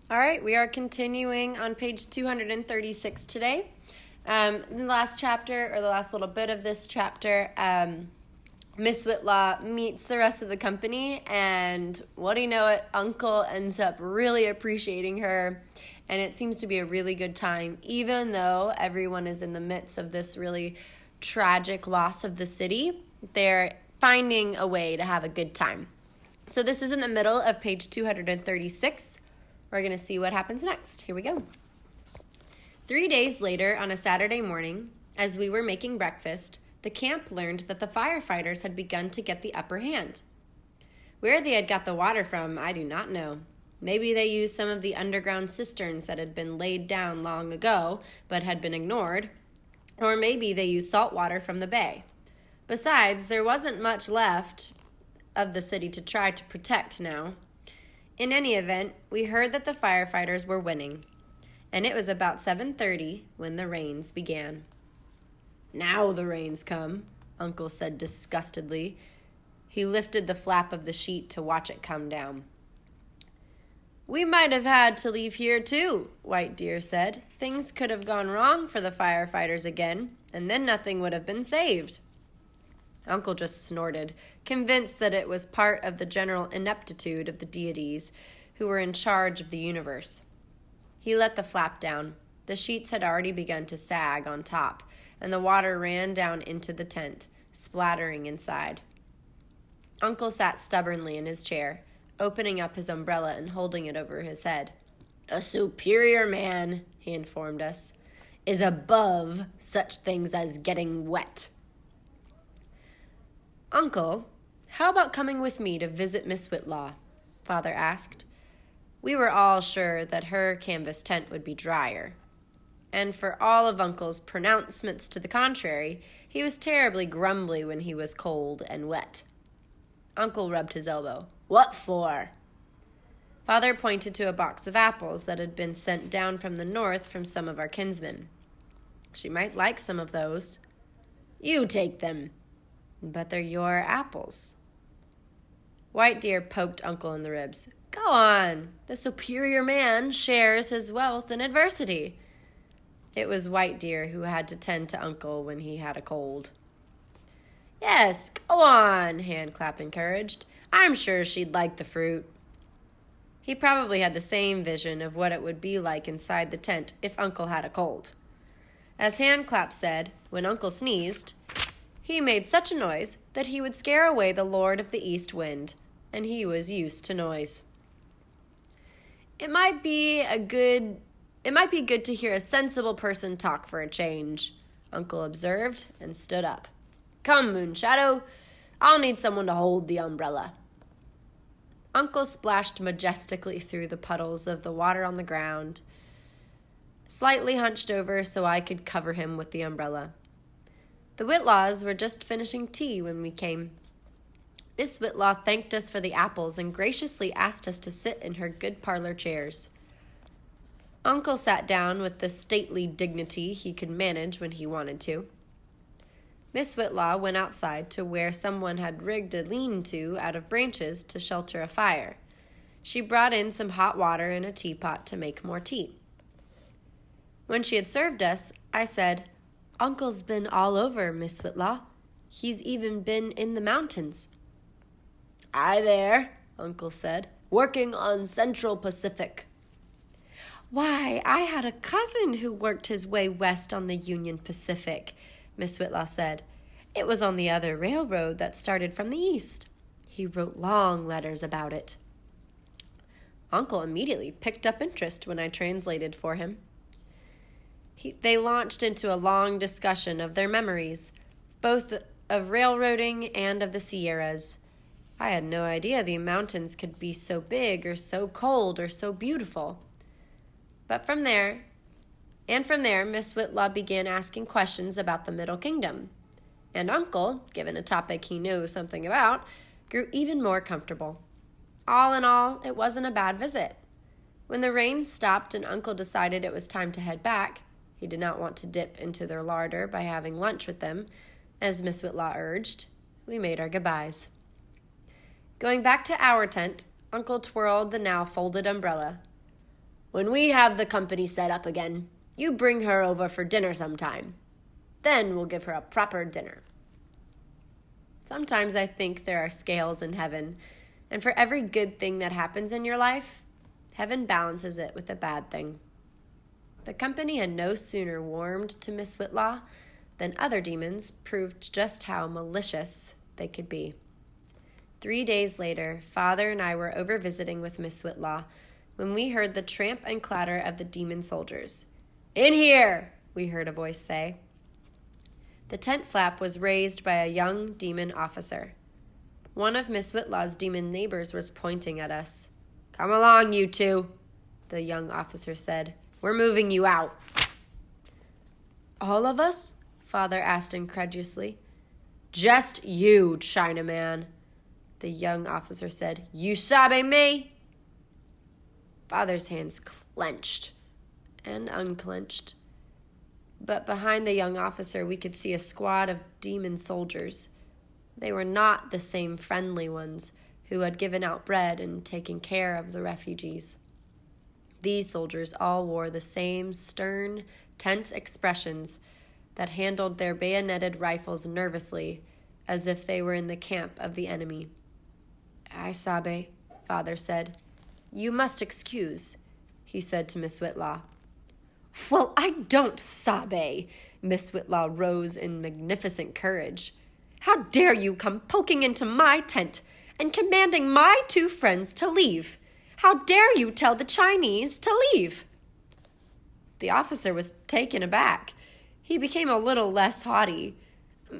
All right, we are continuing on page 236 today. In the last chapter, or the last little bit of this chapter, Miss Whitlock meets the rest of the company, and what do you know it, Uncle ends up really appreciating her, and it seems to be a really good time, even though everyone is in the midst of this really tragic loss of the city. They're finding a way to have a good time. So this is in the middle of page 236. We're going to see what happens next. Here we go. 3 days later, on a Saturday morning, as we were making breakfast, the camp learned that the firefighters had begun to get the upper hand. Where they had got the water from, I do not know. Maybe they used some of the underground cisterns that had been laid down long ago, but had been ignored. Or maybe they used salt water from the bay. Besides, there wasn't much left of the city to try to protect now. In any event, we heard that the firefighters were winning, and it was about 7:30 when the rains began. "Now the rains come," Uncle said disgustedly. He lifted the flap of the sheet to watch it come down. "We might have had to leave here too," White Deer said. "Things could have gone wrong for the firefighters again, and then nothing would have been saved." Uncle just snorted, convinced that it was part of the general ineptitude of the deities who were in charge of the universe. He let the flap down. The sheets had already begun to sag on top, and the water ran down into the tent, splattering inside. Uncle sat stubbornly in his chair, opening up his umbrella and holding it over his head. "A superior man," he informed us, "is above such things as getting wet." "Uncle, how about coming with me to visit Miss Whitlaw?" Father asked. We were all sure that her canvas tent would be drier. And for all of Uncle's pronouncements to the contrary, he was terribly grumbly when he was cold and wet. Uncle rubbed his elbow. "What for?" Father pointed to a box of apples that had been sent down from the north from some of our kinsmen. "She might like some of those." "You take them." "But they're your apples." White Deer poked Uncle in the ribs. "Go on. The superior man shares his wealth in adversity." It was White Deer who had to tend to Uncle when he had a cold. "Yes, go on," Handclap encouraged. "I'm sure she'd like the fruit." He probably had the same vision of what it would be like inside the tent if Uncle had a cold. As Handclap said, when Uncle sneezed, he made such a noise that he would scare away the Lord of the East Wind, and he was used to noise. It might be good to hear a sensible person talk for a change," Uncle observed and stood up. "Come, Moonshadow, I'll need someone to hold the umbrella." Uncle splashed majestically through the puddles of the water on the ground, slightly hunched over so I could cover him with the umbrella. The Whitlaws were just finishing tea when we came. Miss Whitlaw thanked us for the apples and graciously asked us to sit in her good parlor chairs. Uncle sat down with the stately dignity he could manage when he wanted to. Miss Whitlaw went outside to where someone had rigged a lean-to out of branches to shelter a fire. She brought in some hot water and a teapot to make more tea. When she had served us, I said, "Uncle's been all over, Miss Whitlaw. He's even been in the mountains." "Aye there," Uncle said, "working on Central Pacific." "Why, I had a cousin who worked his way west on the Union Pacific," Miss Whitlaw said. "It was on the other railroad that started from the east. He wrote long letters about it." Uncle immediately picked up interest when I translated for him. They launched into a long discussion of their memories, both of railroading and of the Sierras. I had no idea the mountains could be so big or so cold or so beautiful. From there, Miss Whitlaw began asking questions about the Middle Kingdom, and Uncle, given a topic he knew something about, grew even more comfortable. All in all, it wasn't a bad visit. When the rain stopped and Uncle decided it was time to head back, he did not want to dip into their larder by having lunch with them, as Miss Whitlaw urged, we made our goodbyes. Going back to our tent, Uncle twirled the now folded umbrella. When we have the company set up again, you bring her over for dinner sometime. Then we'll give her a proper dinner. Sometimes I think there are scales in heaven, and for every good thing that happens in your life, heaven balances it with a bad thing. The company had no sooner warmed to Miss Whitlaw than other demons proved just how malicious they could be. 3 days later, Father and I were over visiting with Miss Whitlaw when we heard the tramp and clatter of the demon soldiers. "In here!" we heard a voice say. The tent flap was raised by a young demon officer. One of Miss Whitlaw's demon neighbors was pointing at us. "Come along, you two," the young officer said. "We're moving you out." "All of us?" Father asked incredulously. "Just you, Chinaman," the young officer said. "You sabe me?" Father's hands clenched and unclenched. But behind the young officer, we could see a squad of demon soldiers. They were not the same friendly ones who had given out bread and taken care of the refugees. These soldiers all wore the same stern, tense expressions that handled their bayoneted rifles nervously, as if they were in the camp of the enemy. "I sabe," Father said. "You must excuse," he said to Miss Whitlaw. "Well, I don't sabe." Miss Whitlaw rose in magnificent courage. "How dare you come poking into my tent and commanding my two friends to leave? How dare you tell the Chinese to leave?" The officer was taken aback. He became a little less haughty.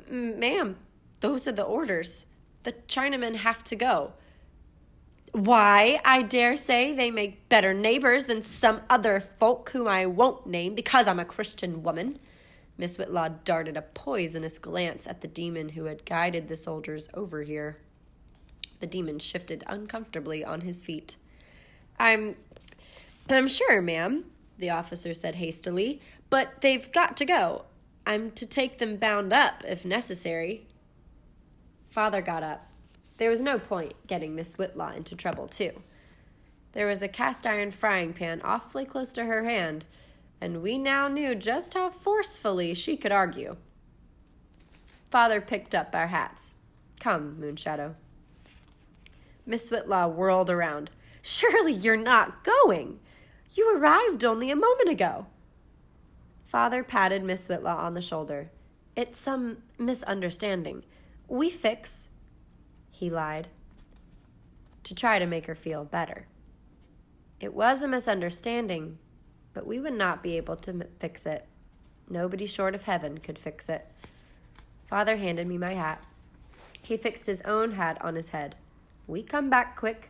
"Ma'am, those are the orders. The Chinamen have to go." "Why, I dare say they make better neighbors than some other folk whom I won't name because I'm a Christian woman." Miss Whitlaw darted a poisonous glance at the demon who had guided the soldiers over here. The demon shifted uncomfortably on his feet. I'm sure, ma'am," the officer said hastily, "but they've got to go. I'm to take them bound up if necessary." Father got up. There was no point getting Miss Whitlaw into trouble, too. There was a cast-iron frying pan awfully close to her hand, and we now knew just how forcefully she could argue. Father picked up our hats. "Come, Moonshadow." Miss Whitlaw whirled around. "Surely you're not going. You arrived only a moment ago." Father patted Miss Whitlaw on the shoulder. "It's some misunderstanding. We fix..." He lied, to try to make her feel better. It was a misunderstanding, but we would not be able to fix it. Nobody short of heaven could fix it. Father handed me my hat. He fixed his own hat on his head. "We come back quick."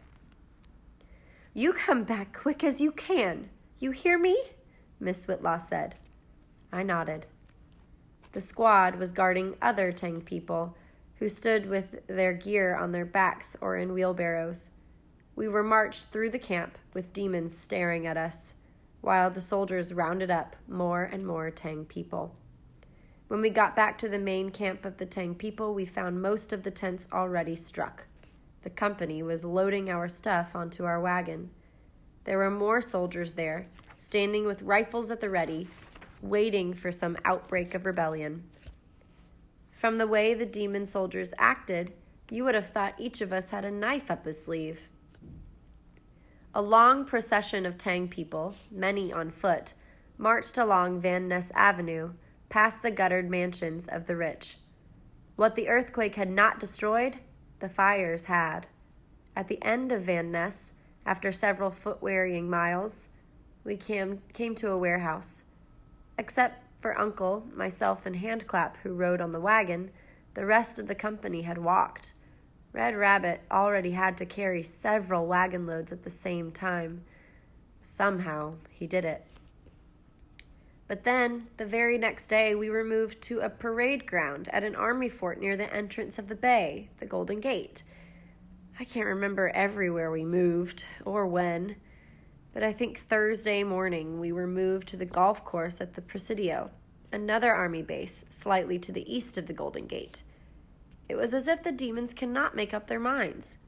"You come back quick as you can. You hear me?" Miss Whitlaw said. I nodded. The squad was guarding other Tang people who stood with their gear on their backs or in wheelbarrows. We were marched through the camp with demons staring at us, while the soldiers rounded up more and more Tang people. When we got back to the main camp of the Tang people, we found most of the tents already struck. The company was loading our stuff onto our wagon. There were more soldiers there, standing with rifles at the ready, waiting for some outbreak of rebellion. From the way the demon soldiers acted, you would have thought each of us had a knife up his sleeve. A long procession of Tang people, many on foot, marched along Van Ness Avenue, past the guttered mansions of the rich. What the earthquake had not destroyed, the fires had. At the end of Van Ness, after several foot-wearying miles, we came to a warehouse. Except for Uncle, myself, and Handclap, who rode on the wagon, the rest of the company had walked. Red Rabbit already had to carry several wagon loads at the same time. Somehow, he did it. But then, the very next day, we were moved to a parade ground at an army fort near the entrance of the bay, the Golden Gate. I can't remember everywhere we moved, or when, but I think Thursday morning we were moved to the golf course at the Presidio, another army base slightly to the east of the Golden Gate. It was as if the demons cannot make up their minds.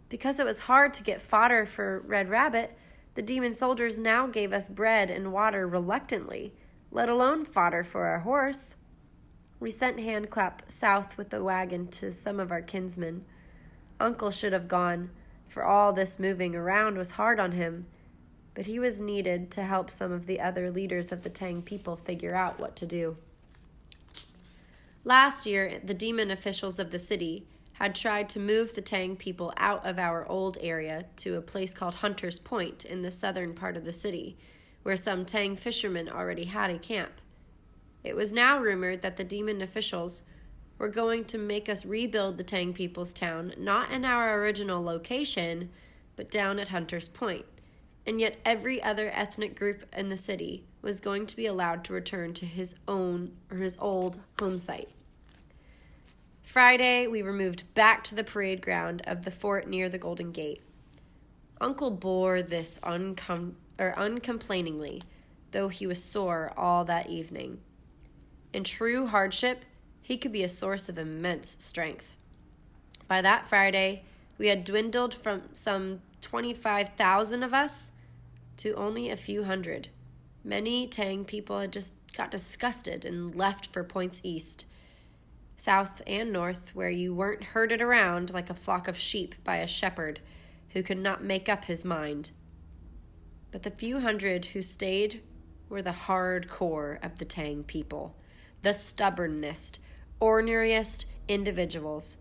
Because it was hard to get fodder for Red Rabbit, The demon soldiers now gave us bread and water reluctantly, let alone fodder for our horse. We sent Handclap south with the wagon to some of our kinsmen. Uncle should have gone, for all this moving around was hard on him, but he was needed to help some of the other leaders of the Tang people figure out what to do. Last year, the demon officials of the city had tried to move the Tang people out of our old area to a place called Hunter's Point in the southern part of the city, where some Tang fishermen already had a camp. It was now rumored that the demon officials were going to make us rebuild the Tang people's town, not in our original location, but down at Hunter's Point. And yet every other ethnic group in the city was going to be allowed to return to his old home site. Friday, we were moved back to the parade ground of the fort near the Golden Gate. Uncle bore this uncomplainingly, though he was sore all that evening. In true hardship, he could be a source of immense strength. By that Friday, we had dwindled from some 25,000 of us to only a few hundred. Many Tang people had just got disgusted and left for points east, south and north, where you weren't herded around like a flock of sheep by a shepherd who could not make up his mind. But the few hundred who stayed were the hard core of the Tang people, the stubbornest, orneriest individuals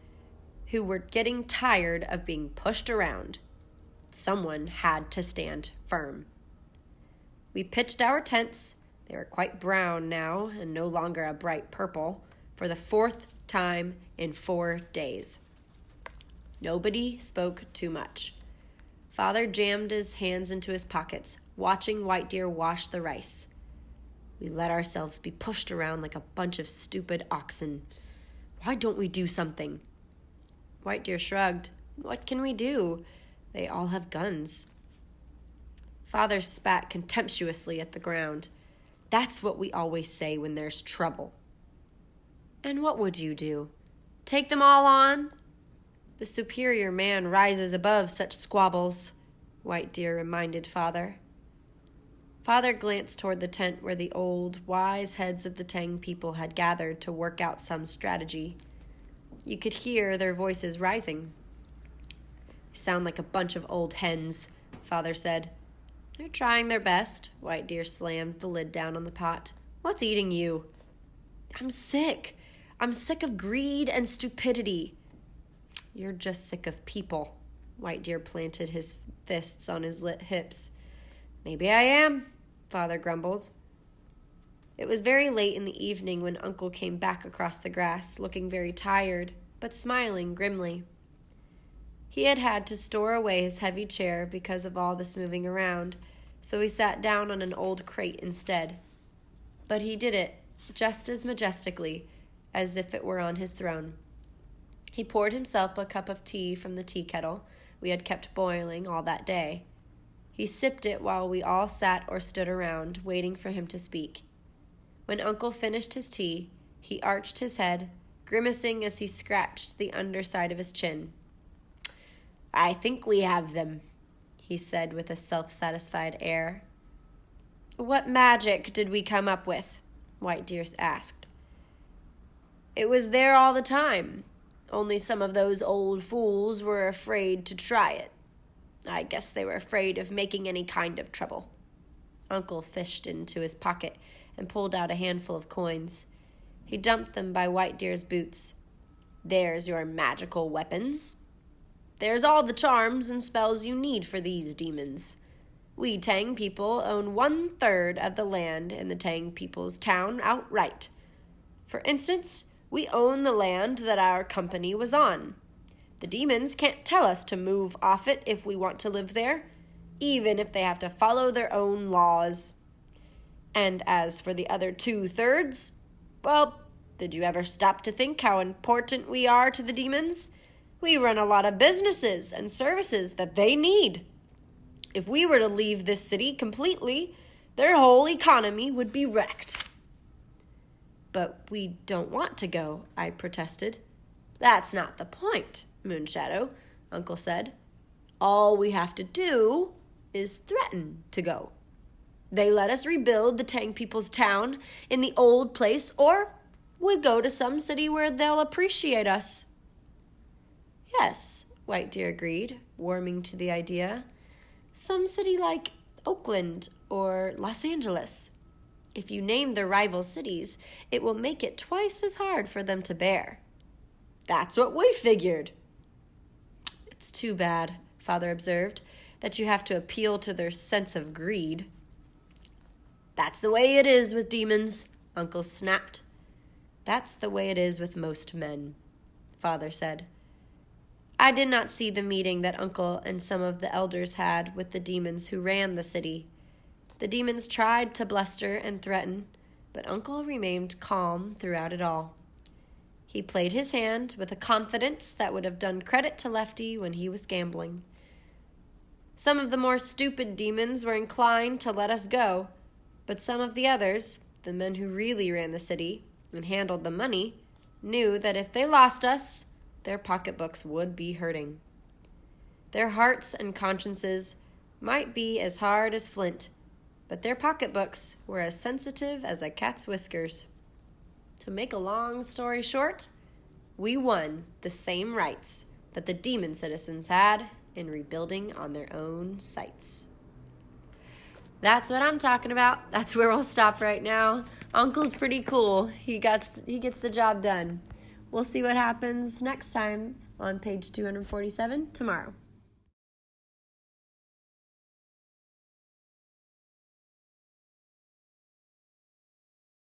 who were getting tired of being pushed around. Someone had to stand firm. We pitched our tents. They were quite brown now and no longer a bright purple, for the 4th time in 4 days. Nobody spoke too much. Father jammed his hands into his pockets, watching White Deer wash the rice. We let ourselves be pushed around like a bunch of stupid oxen. Why don't we do something? White Deer shrugged. What can we do? They all have guns. Father spat contemptuously at the ground. That's what we always say when there's trouble. And what would you do? Take them all on? The superior man rises above such squabbles, White Deer reminded Father. Father glanced toward the tent where the old, wise heads of the Tang people had gathered to work out some strategy. You could hear their voices rising. They sound like a bunch of old hens, Father said. They're trying their best. White Deer slammed the lid down on the pot. What's eating you? I'm sick. I'm sick of greed and stupidity. You're just sick of people. White Deer planted his fists on his lit hips. Maybe I am, Father grumbled. It was very late in the evening when Uncle came back across the grass, looking very tired, but smiling grimly. He had had to store away his heavy chair because of all this moving around, so he sat down on an old crate instead. But he did it just as majestically as if it were on his throne. He poured himself a cup of tea from the tea kettle we had kept boiling all that day. He sipped it while we all sat or stood around, waiting for him to speak. When Uncle finished his tea, he arched his head, grimacing as he scratched the underside of his chin. I think we have them, he said with a self-satisfied air. What magic did we come up with? White Deer asked. It was there all the time. Only some of those old fools were afraid to try it. I guess they were afraid of making any kind of trouble. Uncle fished into his pocket and pulled out a handful of coins. He dumped them by White Deer's boots. There's your magical weapons. There's all the charms and spells you need for these demons. We Tang people own 1/3 of the land in the Tang people's town outright. For instance, we own the land that our company was on. The demons can't tell us to move off it if we want to live there, even if they have to follow their own laws. And as for the other 2/3, well, did you ever stop to think how important we are to the demons? We run a lot of businesses and services that they need. If we were to leave this city completely, their whole economy would be wrecked. But we don't want to go, I protested. That's not the point, Moonshadow, Uncle said. All we have to do is threaten to go. They let us rebuild the Tang people's town in the old place, or we go to some city where they'll appreciate us. Yes, White Deer agreed, warming to the idea. Some city like Oakland or Los Angeles. If you name the rival cities, it will make it twice as hard for them to bear. That's what we figured. It's too bad, Father observed, that you have to appeal to their sense of greed. That's the way it is with demons, Uncle snapped. That's the way it is with most men, Father said. I did not see the meeting that Uncle and some of the elders had with the demons who ran the city. The demons tried to bluster and threaten, but Uncle remained calm throughout it all. He played his hand with a confidence that would have done credit to Lefty when he was gambling. Some of the more stupid demons were inclined to let us go, but some of the others, the men who really ran the city and handled the money, knew that if they lost us, their pocketbooks would be hurting. Their hearts and consciences might be as hard as flint, but their pocketbooks were as sensitive as a cat's whiskers. To make a long story short, we won the same rights that the demon citizens had in rebuilding on their own sites. That's what I'm talking about. That's where we'll stop right now. Uncle's pretty cool. He gets the job done. We'll see what happens next time on page 247 tomorrow.